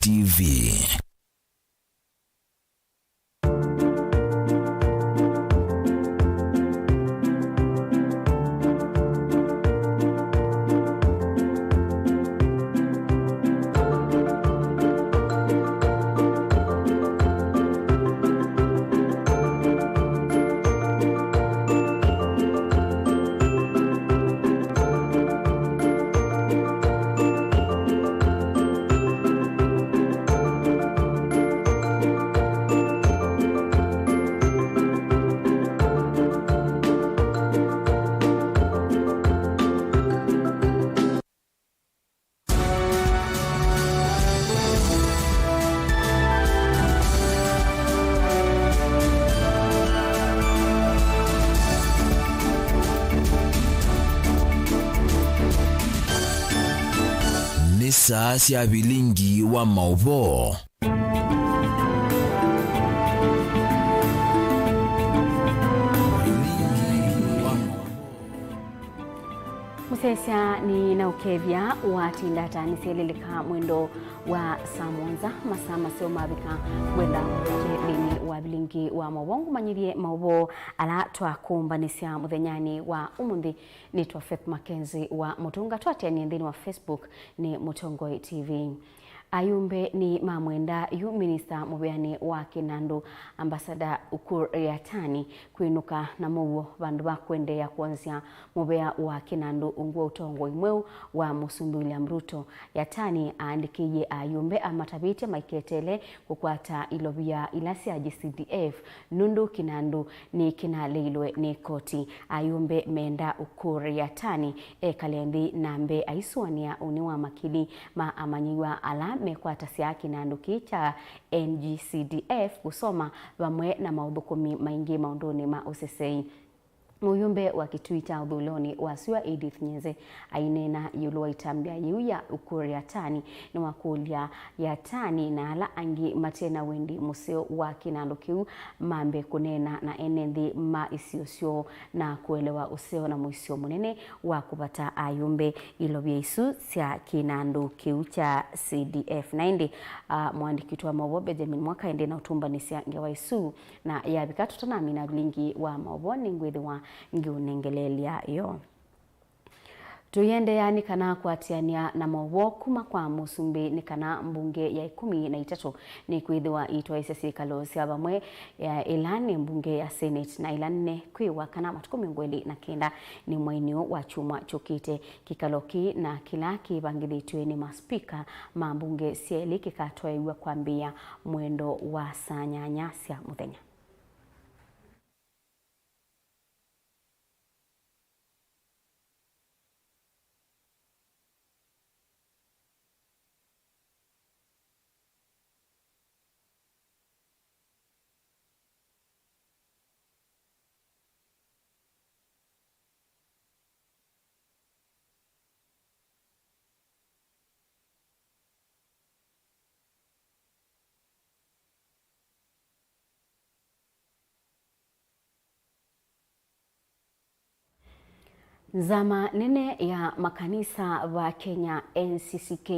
TV. Saa cia Vilingi wa Mauvoo. Musesya ni na ukevya wa tindata niseleleka mwendo wa samonza masama sio mabika wenda lini wa Vilingi wa Mauvoo manyirie Mauvoo ala twakumbanisya muthenyani wa umundi ni Faith MAKENZI wa Mutunga twatia ni ndini wa Facebook ni Mutongoi TV. Ayumbe ni mamwenda yu minister mubeani wa Kinandu ambasada Ukur Yatani kuinuka na Mauvoo bandu bakwendea kuanzia mubea wa Kinandu unguwa utongo imweu wa Musumbi William Ruto. Yatani aandikije ayumbe amatabite maiketele kukwata ilobia ilasi ya GCDF nundu Kinandu ni kinaleilwe ni koti. Ayumbe menda Ukur Yatani kalendi nambe aisuania uniwa makili ma amanyiwa ala mekwata sia Kinandu kicha NGCDF kusoma bamwe na maudhukumi maingi maundoni ma usesei. Muyumbe wa kitwita udhuloni wasiwa Edith Nyeze ainena yuluwa itambia yuya Ukur Yatani na wakulia Yatani na ala angi matena wendi museo wa Kinandu kiu mambe kunena na enendi ma isiosio na kuelewa useo na muisio munene wa kupata ayumbe ilobia isu sia Kinandu kiu cha CDF 90 mwandikitu wa Mauvoo Benjamin Mwaka ende na utumba nisia ngewa isu na yabikatu tanami na Vilingi wa Mauvoo ningwede wa ngiunengelelia yo. Tuyende yani kana kuatiania na Mauvoo kuma kwa Musumbi ni kana mbunge ya 13 ni kuidhiwa itwa isesi kalosi abamwe ya ilani mbunge ya Senate na ilani kwiwa kana matukumi ngweli na kenda ni mwainio wa chuma chokite kikaloki na kilaki bangilitwe ni maspika mambunge sieli kikatwaiwa kwambia mwendo wa sanyanyasya muthenya. Zama nene ya makanisa wa Kenya NCCK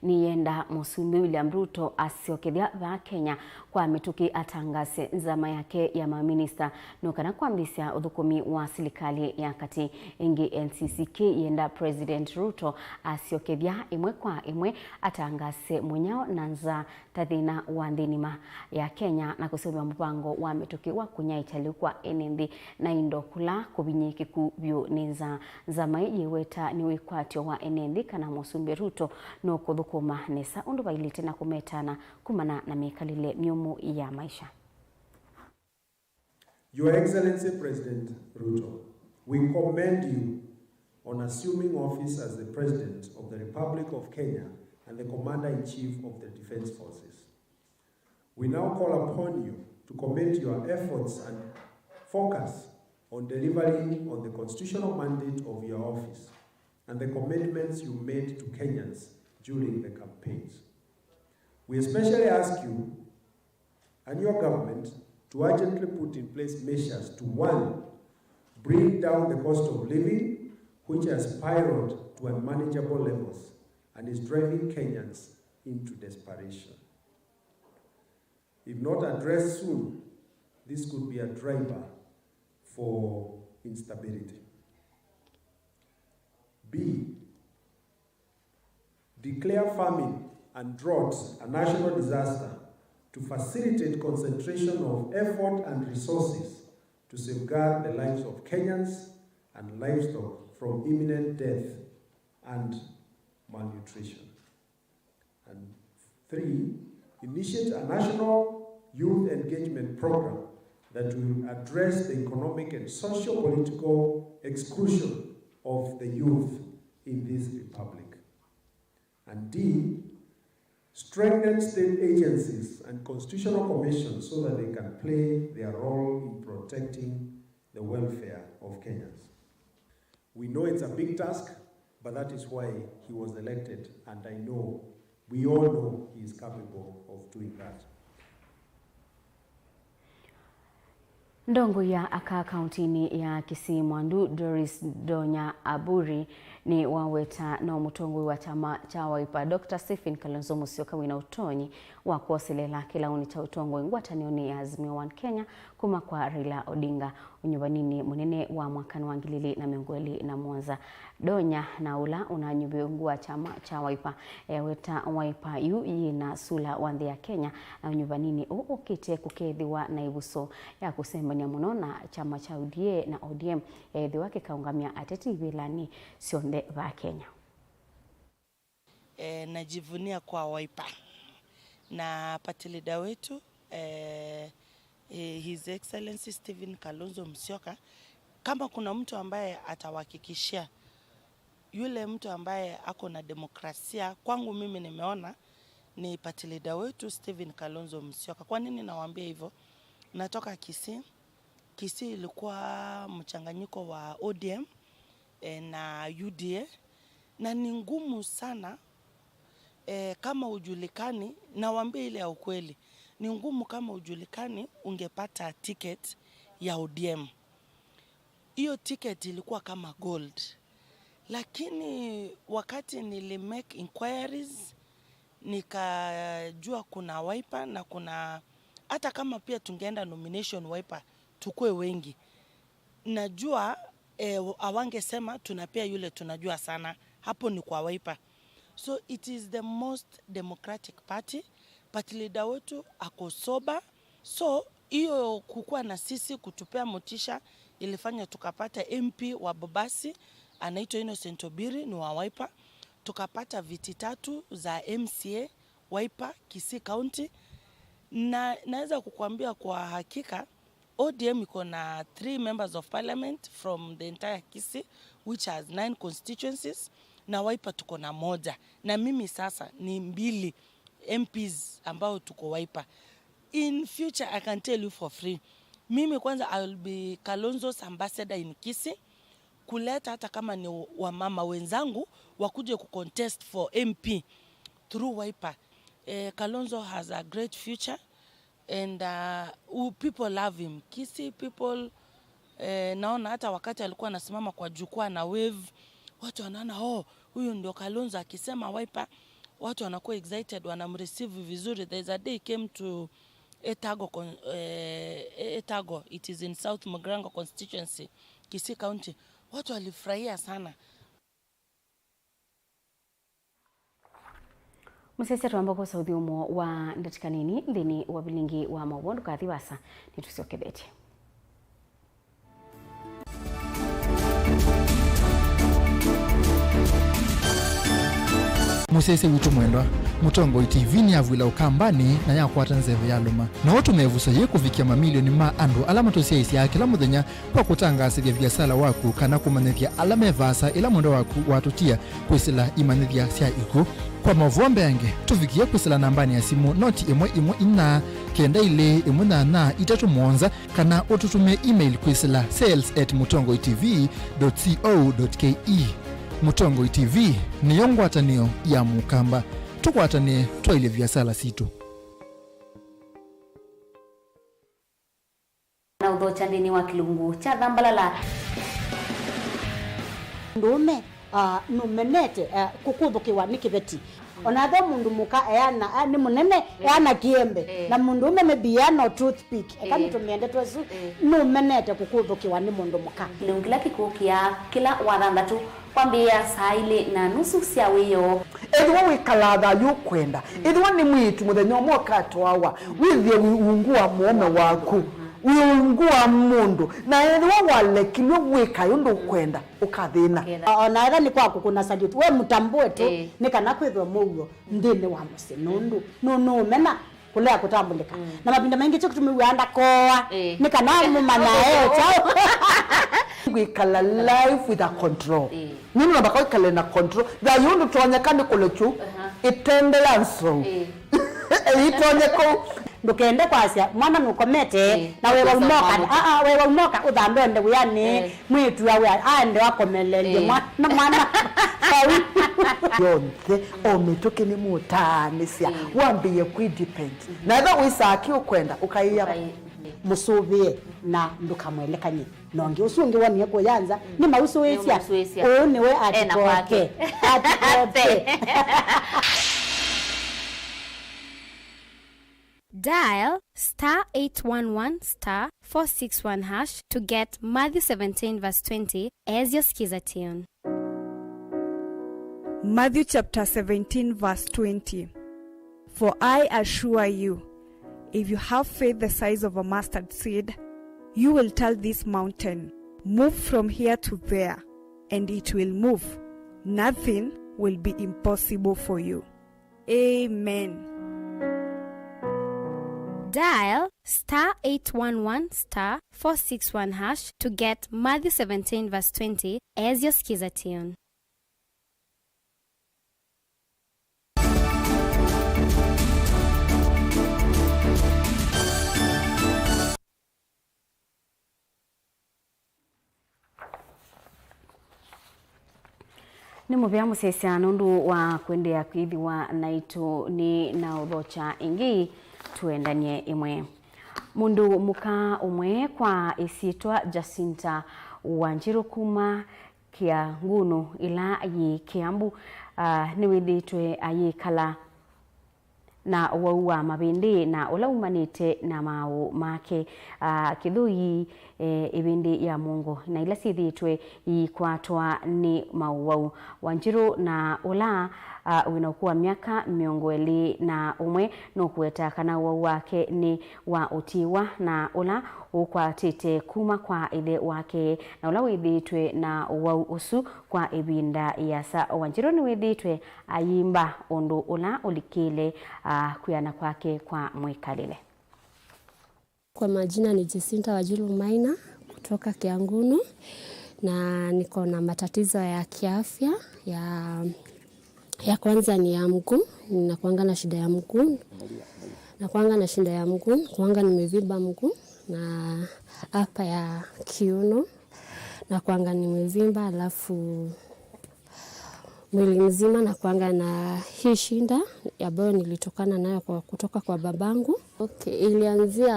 ni yenda Musumbi William Ruto asiokedhia wa Kenya kwa mituki atangase zama yake ya maminista nukana kwa mbisia udhukumi wa silikali ya kati ingi NCCK yenda President Ruto asiokedhia imwe kwa imwe atangase mwenyao nanza tathina wa ndinima ya Kenya na kusema mpango wa mituki wa kunyaitali kwa enendi na indokula kubinyiki kubyo niza zamai yeweta ni wikwatio wa enendi kana Musumbi Ruto no kuthukuma nesa undu bailite na kumetana kumana na mekalile myumu ya maisha. Your Excellency President Ruto, we commend you on assuming office as the President of the Republic of Kenya and the Commander-in-Chief of the Defense Forces. We now call upon you to commit your efforts and focus on delivering on the constitutional mandate of your office and the commitments you made to Kenyans during the campaigns. We especially ask you and your government to urgently put in place measures to, one, bring down the cost of living, which has spiraled to unmanageable levels and is driving Kenyans into desperation. If not addressed soon, this could be a driver for instability. B, declare famine and drought a national disaster to facilitate concentration of effort and resources to safeguard the lives of Kenyans and livestock from imminent death and malnutrition. And 3, initiate a national youth engagement program that will address the economic and socio-political exclusion of the youth in this republic. And D, strengthen state agencies and constitutional commissions so that they can play their role in protecting the welfare of Kenyans. We know it's a big task, but that is why he was elected, and I know, we all know he is capable of doing that. Ndongo ya aka kauntini ya Kisii Mwandu Doris Donya Aburi ni waweta na mutongwe wa chama cha Wiper Dr. Stephen Kalonzo Musyoka wina utonyi wa kuosilela kilauni cha utongwe ngwatanioni ya Azimio One Kenya kuma kwa Raila Odinga unyubanini munene wa mwakani wa 2021. Donya na ula unanyubiungua chama cha Wiper weta Wiper yu yina sula wandhi ya Kenya na unyubanini ukite kukethiwa na ibuso ya kusembania muno na chama cha UDA na ODM ethi wake kaungamia ateti vilani sionde va Kenya. Najivunia kwa Wiper na party leader wetu His Excellency Stephen Kalonzo Musyoka. Kama kuna mtu ambaye atawahakikishia yule mtu ambaye ako na demokrasia, kwangu mimi nimeona ni party leader wetu Stephen Kalonzo Musyoka. Kwa nini nawaambia hivyo? Natoka Kisii. Kisii ilikuwa mchanganyiko wa ODM na UDA, na ni ngumu sana kama ujulikani, nawaambia ile ya ukweli, ni ngumu kama ujulikani ungepata ticket ya ODM. Hiyo ticket ilikuwa kama gold. Lakini wakati nilimake inquiries, nikajua kuna Wiper na kuna, hata kama pia tungeenda nomination Wiper tukue wengi, najua awangesema tunapea yule tunajua sana, hapo ni kwa Wiper. So it is the most democratic party. Party leader wetu ako sober. So hiyo kukua na sisi kutupea motisha ilifanya tukapata MP wa Bobasi anaitwa Innocent Obiri ni wa Wiper. Tukapata viti 3 za MCA Wiper Kisii County. Na naweza kukuambia kwa hakika ODM iko na 3 members of parliament from the entire Kisii, which has 9 constituencies, na Wiper tuko na 1. Na mimi sasa ni 2 MPs ambao tuko Wiper. In future, I can tell you for free, mimi kwanza I will be Kalonzo's ambassador in Kisii, kuleta hata kama ni wamama wenzangu wakuje kucontest for MP through Wiper. Kalonzo has a great future, and people love him. Kisii people, naona hata wakati alikuwa anasimama kwa jukwaa na wave, watu wanaona huyu ndio Kalonzo akisema Wiper, watu wanakuwa excited, wanamreceive vizuri. There's a day came to Etago, it is in South Mugrango constituency, Kisii County. Watu walifurahia sana. Musese tuambako Saudi umo wa ndatikanini thini wa Vilingi wa Mauvoo ndukathibasa nitusiokethete. Musese witu mwendwa Mutongo TV ni avwila ukambani na yakwata nzeve ya luma na watu mevusa ye kufikia mamilioni ma andu alama tosiaisi ya kila muthenya kwa kutangasithia biasala waku kana kumanithia alama evasa ila mwendo waku watutia kwisila imanithia sia iku kwa Mauvoo yange tufikia kwisila nambani ya simu noti 114 kenda ile 18 kana ututume email kwisila sales@mutongotv.co.ke. Mutongo TV ni yongwatanio ya mukamba tukwatane twaile biasala situ na udhocha ndini wa kilungu cha Dhambalala ndume numenete kukuthukiwa ni kibeti onatho mundu muka eana ni munene eana kiembe na mundu umeme biano toothpick ekani tumiende twesu no menete kukuthukiwa ni mundu muka ngila kikukia kila wathandatu kwambia saa ile na nusu cia wiyo edwa wikalatha yukwenda edwa ni mwitu muthenya umwe katwawa withie ungua muome waku wiungua mundu na edwa walekilwe wika yundu kwenda ukathina ona era ni kwaku kuna salute we mutambue tu ni kana kwithwa mugo ndini wa musinundu no mena kulea kutambulika na mabinda mengi cyo kutumiwanda koa ni kana mumana chao wikala life with a control nini nabako ikale na control da yundu tuonyekane kulechu itendela nso itonyeko ndukende kwasia mwana nukomete na wewe umoka wewe umoka udhambende uyani mwitu yawe ande wakomelele mwana yonke ometoke ni mutanisia wambie kudepend na ndo wisaki ukwenda ukaiya musubie na ndukamwelekanye nonge usunge wani ko yanza ni mausuwesia one we atikoke Dial *811*461# to get Matthew 17 verse 20 as your skiza tune. Matthew chapter 17 verse 20. For I assure you, if you have faith the size of a mustard seed, you will tell this mountain, move from here to there, and it will move. Nothing will be impossible for you. Amen. Dial *811*461# to get Matthew 17 verse 20 as your skiza tune. ni muvya musesia nundu wa kwendea kwithiwa naitu ni na uthocha ingi tuendanie imwe mundu muka umwe kwa isitwa Jacinta Wanjiru kuma kia ngunu ila yi Kiambu ni withitwe ayikala na waua mabindi na ula umanite na mau make kithui ibindi ya Mungu na ila sithitwe ikwatwa ni Mauvoo Wanjiru na ula winakuwa miaka 21 no kueta kana wau wake ni wa utiwa na ula ukwatite kuma kwa ile wake na ula withitwe na wau usu kwa ibinda yasa Wanjiru ni withitwe ayimba undu ula ulikile kuyana kwake kwa mwikalile. Kwa majina ni Jacinta Wanjiru Maina kutoka Kiangunu na niko na matatizo ya kiafya ya kwanza ni ya mguu, nakuanga na shida ya mguu. Kuanga nimevimba mguu na hapa ya kiuno na kuanga nimevimba, alafu mwili mzima na kuanga na hii shinda ambayo nilitokana nayo kutoka kwa babangu. Ilianzia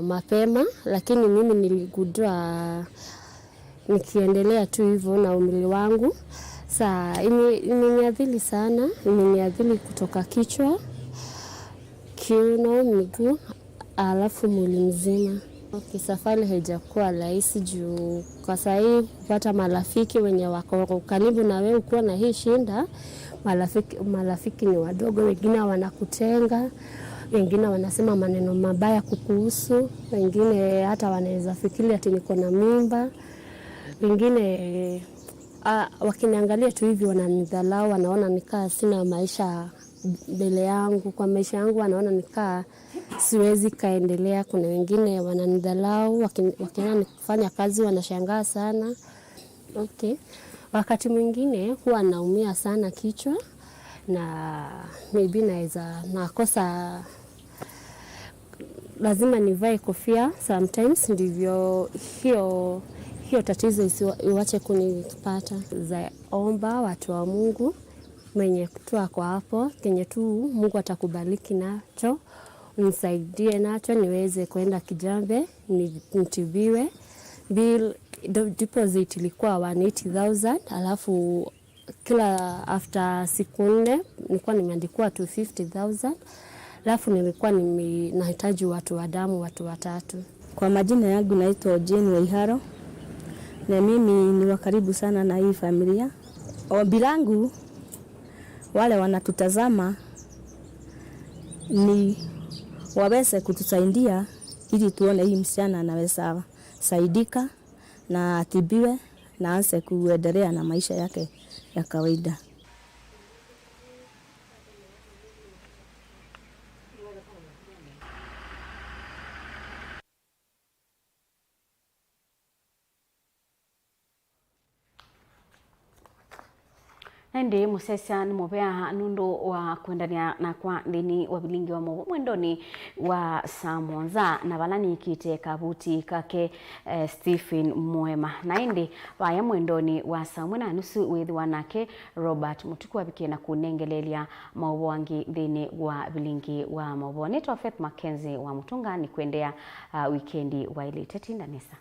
mapema lakini mimi niligundua nikiendelea tu hivyo na umri wangu. Imeniadhiri sana, imeniadhiri kutoka kichwa, kiuno, miguu, alafu mwili mzima. Safari haijakuwa rahisi juu kwa sahi kupata marafiki wenye wako karibu na wewe ukiwa na hii shinda, marafiki ni wadogo, wengine wanakutenga, wengine wanasema maneno mabaya kukuhusu, wengine hata wanaweza fikiri ati niko na mimba, wengine wakiniangalia tu hivi wananidhalau, wanaona nikaa sina maisha mbele yangu, kwa maisha yangu wanaona nikaa siwezi kaendelea. Kuna wengine wananidhalau, wakiona nikifanya kazi wanashangaa sana. Wakati mwingine huwa naumia sana kichwa na maybe nakosa, lazima nivae kofia sometimes ndivyo hiyo tatizo iwache kunipata. Zaomba watu wa Mungu mwenye kutoa kwa hapo kenye tu Mungu atakubariki nacho, unisaidie nacho niweze kwenda Kijambe nitibiwe. Bill deposit ilikuwa 180,000, alafu kila after siku 4 nilikuwa nimeandikwa 250,000. Alafu nilikuwa nahitaji watu wa damu, watu 3. Kwa majina yangu naitwa Jane Waiharo. Na mimi ni wa karibu sana na hii familia. Ombi langu wale wanatutazama ni waweze kutusaidia ili tuone hii msichana anaweza saidika na atibiwe na aanze kuendelea na maisha yake ya kawaida. Ndi musesa ni mopea nundo wa kuendania na kwa ndini wa Vilingi wa Mauvoo mwendoni wa Samonza na balani kite kabuti kake Stephen Mwema na indi waya mwendoni wa Samwena nusu withiwa nake Robert Mutuku wabike na kunengelelia Mauvoo wangi ndini wa Vilingi wa Mauvoo. Nitwa Faith MAKENZI wa Mutunga ni kuendea wikendi wa ile teti ndanisa.